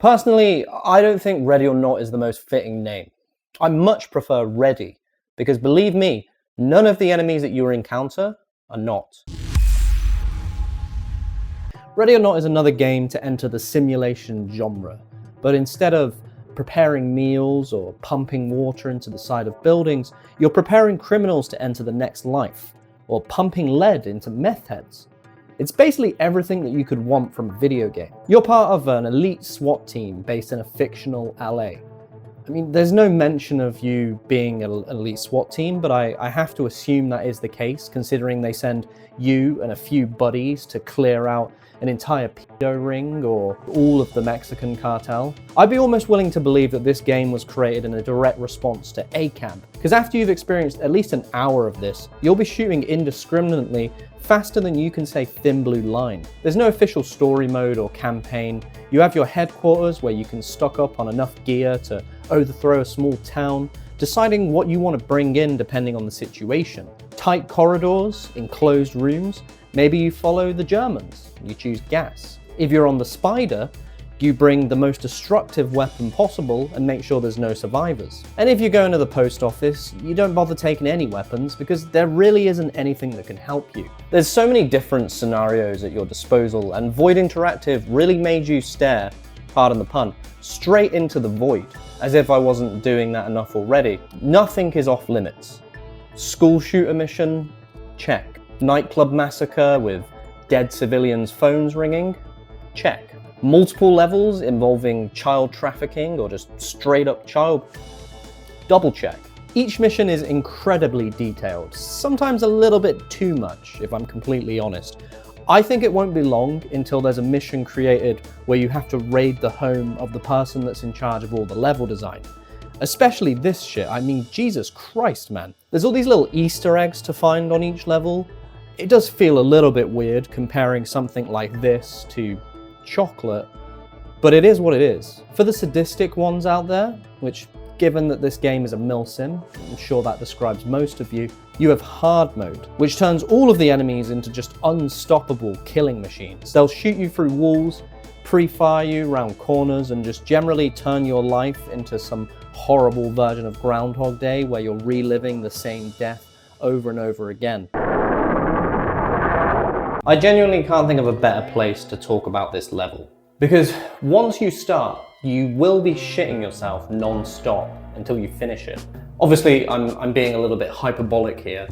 Personally, I don't think Ready or Not is the most fitting name. I much prefer Ready, because believe me, none of the enemies that you encounter are not. Ready or Not is another game to enter the simulation genre, but instead of preparing meals or pumping water into the side of buildings, you're preparing criminals to enter the next life, or pumping lead into meth heads. It's basically everything that you could want from a video game. You're part of an elite SWAT team based in a fictional LA. I mean, there's no mention of you being an elite SWAT team, but I have to assume that is the case, considering they send you and a few buddies to clear out an entire pedo ring or all of the Mexican cartel. I'd be almost willing to believe that this game was created in a direct response to ACAB, because after you've experienced at least an hour of this, you'll be shooting indiscriminately faster than you can say thin blue line. There's no official story mode or campaign. You have your headquarters where you can stock up on enough gear to overthrow a small town, deciding what you want to bring in depending on the situation. Tight corridors, enclosed rooms, maybe you follow the Germans, you choose gas. If you're on the Spider, you bring the most destructive weapon possible and make sure there's no survivors. And if you go into the post office, you don't bother taking any weapons because there really isn't anything that can help you. There's so many different scenarios at your disposal, and Void Interactive really made you stare, pardon the pun, straight into the void, as if I wasn't doing that enough already. Nothing is off limits. School shooter mission? Check. Nightclub massacre with dead civilians' phones ringing? Check. Multiple levels involving child trafficking or just straight up child? Double check. Each mission is incredibly detailed, sometimes a little bit too much, if I'm completely honest. I think it won't be long until there's a mission created where you have to raid the home of the person that's in charge of all the level design. Especially this shit, I mean, Jesus Christ, man. There's all these little Easter eggs to find on each level. It does feel a little bit weird comparing something like this to chocolate, but it is what it is. For the sadistic ones out there, which given that this game is a milsim, I'm sure that describes most of you, you have hard mode, which turns all of the enemies into just unstoppable killing machines. They'll shoot you through walls, pre-fire you around corners, and just generally turn your life into some horrible version of Groundhog Day where you're reliving the same death over and over again. I genuinely can't think of a better place to talk about this level, because once you start, you will be shitting yourself non-stop until you finish it. Obviously, I'm being a little bit hyperbolic here.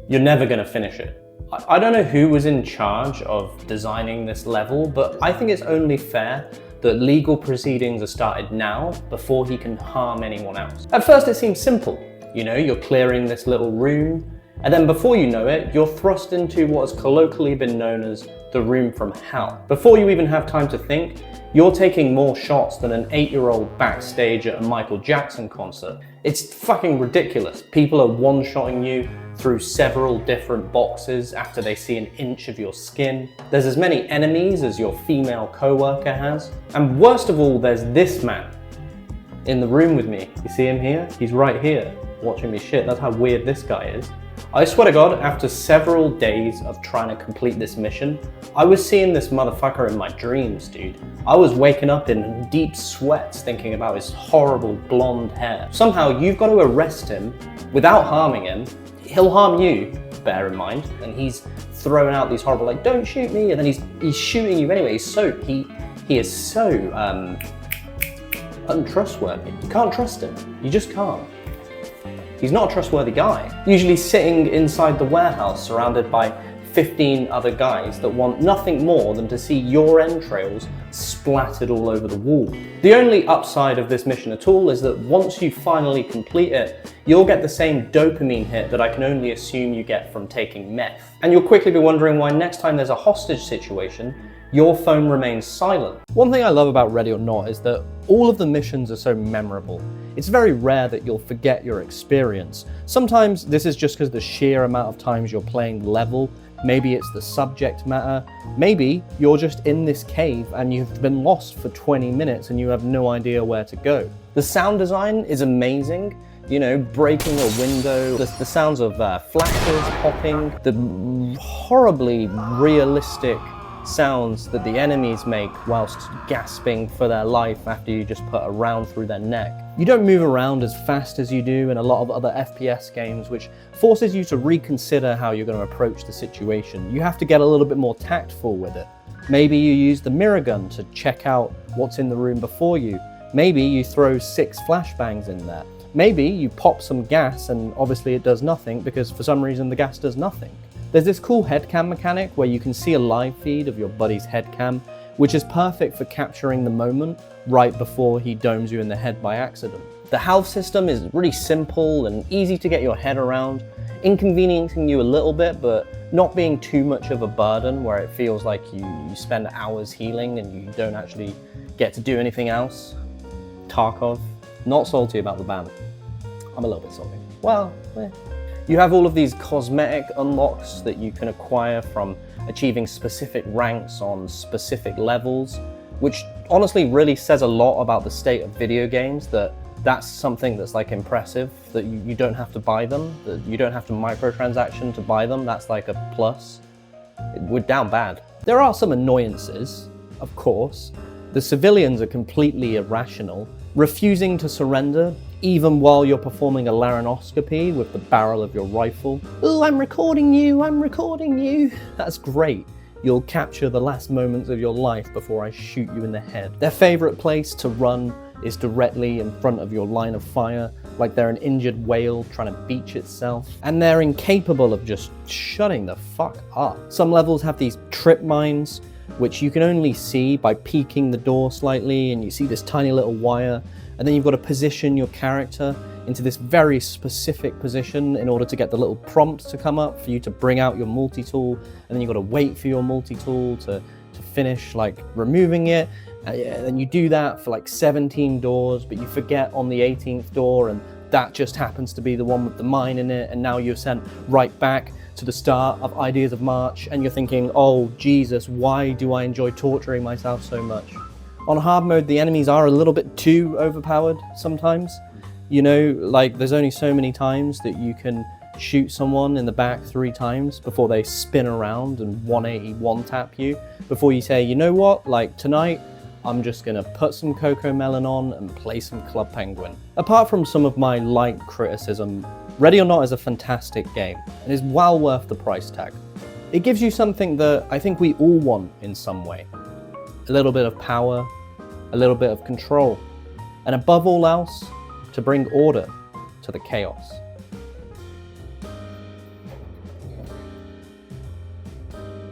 You're never gonna finish it. I don't know who was in charge of designing this level, but I think it's only fair that legal proceedings are started now before he can harm anyone else. At first it seems simple. You know, you're clearing this little room, and then before you know it, you're thrust into what has colloquially been known as the room from hell. Before you even have time to think, you're taking more shots than an 8-year-old backstage at a Michael Jackson concert. It's fucking ridiculous. People are one-shotting you through several different boxes after they see an inch of your skin. There's as many enemies as your female co-worker has. And worst of all, there's this man in the room with me. You see him here? He's right here, watching me shit. That's how weird this guy is. I swear to God, after several days of trying to complete this mission, I was seeing this motherfucker in my dreams, dude. I was waking up in deep sweats thinking about his horrible blonde hair. Somehow you've got to arrest him without harming him. He'll harm you, bear in mind, and he's throwing out these horrible, like, don't shoot me, and then he's shooting you anyway. He is so untrustworthy. You can't trust him. You just can't. He's not a trustworthy guy. Usually sitting inside the warehouse surrounded by 15 other guys that want nothing more than to see your entrails splattered all over the wall. The only upside of this mission at all is that once you finally complete it, you'll get the same dopamine hit that I can only assume you get from taking meth. And you'll quickly be wondering why next time there's a hostage situation, your phone remains silent. One thing I love about Ready or Not is that all of the missions are so memorable. It's very rare that you'll forget your experience. Sometimes this is just because the sheer amount of times you're playing the level. Maybe it's the subject matter. Maybe you're just in this cave and you've been lost for 20 minutes and you have no idea where to go. The sound design is amazing. You know, breaking a window, the sounds of flashes popping, the horribly realistic sounds that the enemies make whilst gasping for their life after you just put a round through their neck. You don't move around as fast as you do in a lot of other FPS games, which forces you to reconsider how you're going to approach the situation. You have to get a little bit more tactful with it. Maybe you use the mirror gun to check out what's in the room before you. Maybe you throw 6 flashbangs in there. Maybe you pop some gas and obviously it does nothing because for some reason the gas does nothing. There's this cool headcam mechanic where you can see a live feed of your buddy's headcam, which is perfect for capturing the moment right before he domes you in the head by accident. The health system is really simple and easy to get your head around, inconveniencing you a little bit, but not being too much of a burden where it feels like you spend hours healing and you don't actually get to do anything else. Tarkov, not salty about the ban. I'm a little bit salty. Well, You have all of these cosmetic unlocks that you can acquire from achieving specific ranks on specific levels, which honestly really says a lot about the state of video games, that's something that's like impressive, that you don't have to buy them, that you don't have to microtransaction to buy them. That's like a plus. We're down bad. There are some annoyances, of course. The civilians are completely irrational, refusing to surrender even while you're performing a laryngoscopy with the barrel of your rifle. Oh, I'm recording you. That's great. You'll capture the last moments of your life before I shoot you in the head. Their favorite place to run is directly in front of your line of fire, like they're an injured whale trying to beach itself. And they're incapable of just shutting the fuck up. Some levels have these trip mines, which you can only see by peeking the door slightly, and you see this tiny little wire, and then you've got to position your character into this very specific position in order to get the little prompt to come up for you to bring out your multi-tool, and then you've got to wait for your multi-tool to finish like removing it, and you do that for like 17 doors, but you forget on the 18th door, and that just happens to be the one with the mine in it, and now you're sent right back to the start of Ideas of March, and you're thinking, oh Jesus, why do I enjoy torturing myself so much? On hard mode, the enemies are a little bit too overpowered sometimes. You know, like there's only so many times that you can shoot someone in the back 3 times before they spin around and 180 one-tap you, before you say, you know what, like tonight, I'm just gonna put some Coco Melon on and play some Club Penguin. Apart from some of my light criticism, Ready or Not is a fantastic game and is well worth the price tag. It gives you something that I think we all want in some way. A little bit of power, a little bit of control, and above all else, to bring order to the chaos.